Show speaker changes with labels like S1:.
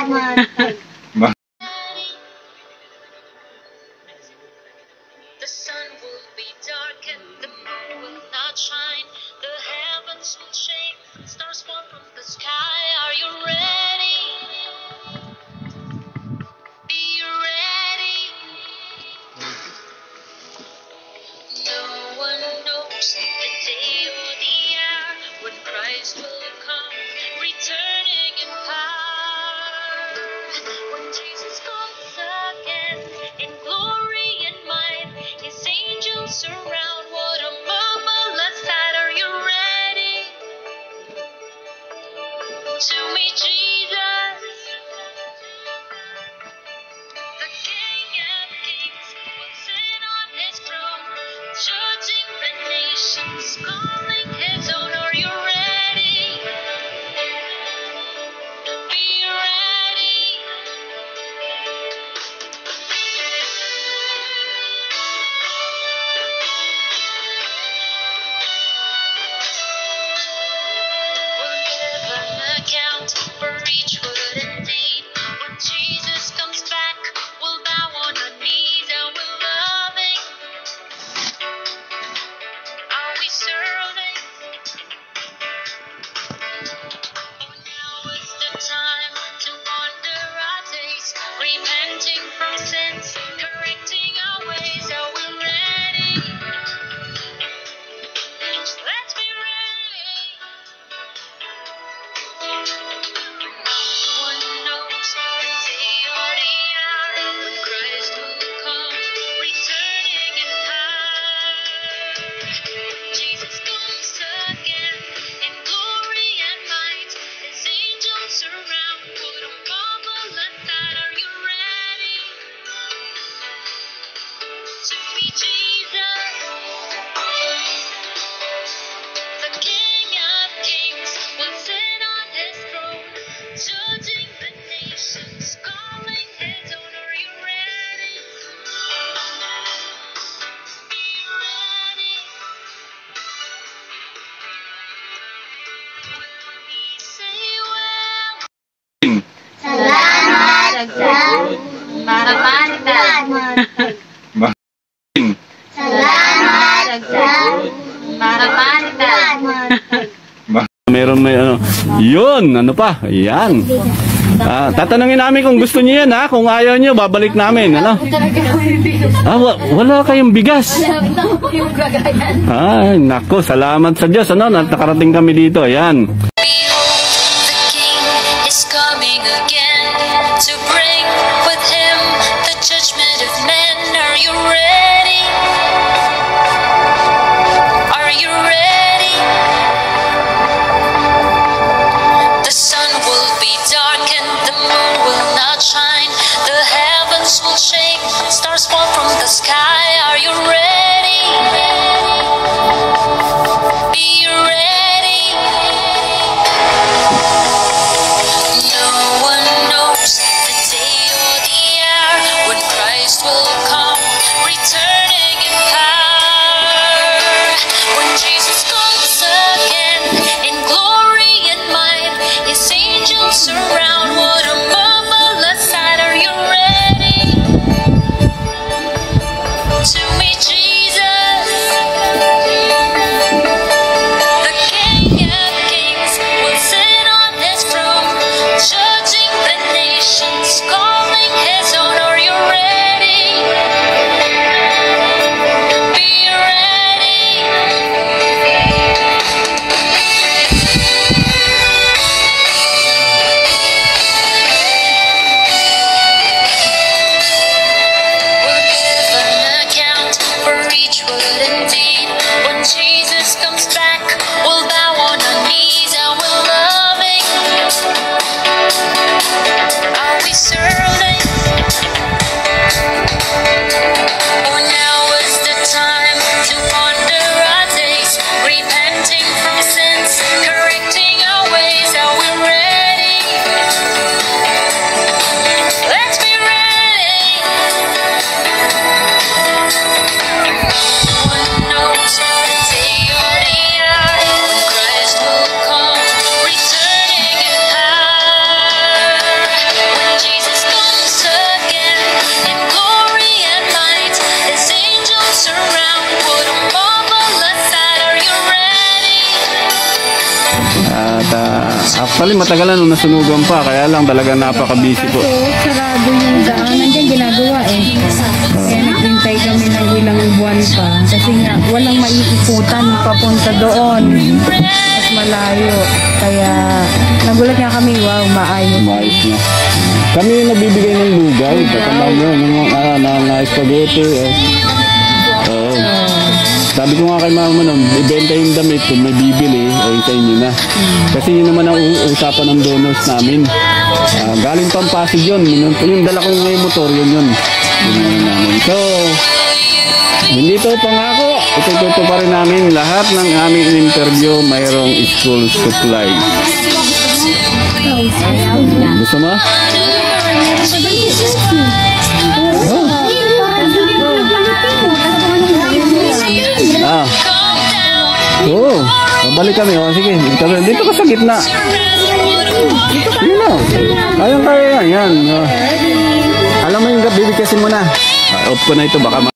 S1: The sun will be darkened, the moon will not shine, the heavens will shake, stars fall from the sky. Are you ready? Be ready. No one knows the day or the hour when Christ will come, returning in power. When Jesus comes again in glory and might, His angels surround. What a marvelous sight! Are you ready to meet Jesus? The King of Kings will sit on His throne, judging the nations, calling His own. Are you ready? Be ready. We'll give an account for each word and deed. When Jesus comes back, we'll bow on our knees. Are we loving? Are we serving? Oh, now is the time to ponder our days, repenting from sins, correcting our ways. Are we ready? Let's be ready. No one knows the day or the hour when Christ will come, returning in power. Jesus comes again in glory and might, His angels surround. What a marvelous sight! Are you ready to meet Jesus? The King of Kings will sit on His throne, judging the nations, calling His own. Are you ready? Be ready. Will He say, well?
S2: Salamat sa maramatan. Salamat sa maramatan.
S3: Meron may ano. Yun, ano pa? Ayan. Tatanungin namin kung gusto niyo yan, ha? Kung ayaw niyo, babalik namin, ano? Wala kayong bigas. Ay, nako, salamat sa Diyos, ano? Nakarating kami dito, ayan.
S1: Behold, the King is coming again to bring with Him the judgment of men. Are you ready? Are you ready? The sun will be darkened, the moon will not shine, the heavens will shake, stars fall from the sky. Are you ready? Be ready.
S3: At actually matagal na nung nasunugan pa, kaya lang talaga napaka-busy po.
S2: So, sarado yung daan. Nandiyan ginagawa eh. Kaya naghintay kami ng ilang buwan pa. Kasi nga, walang maiikutan papunta doon. At malayo. Kaya, nagulat nga kami, wow, maayos.
S3: Maayos na. Kami yung nagbibigay ng lugay. Katandaan nyo, ng spaghetti. Oo. Sabi ko nga kay mama nun, ibenta yung damit kung may bibili, o sa inyo na. Kasi yun naman ang usapan ng donors namin. Galing pang Pasig yun. Yung dala ko ngayong motor, yun. So, hindi to pangako. Ito pa rin namin lahat ng aming interview mayroong school supply. Gusto mo? Oo. Balik kami. O, sige. Dito ka sa gitna. Sige na. Ayun kaya yan. Alam mo yung bibigkasin mo na. Off ko na ito. Baka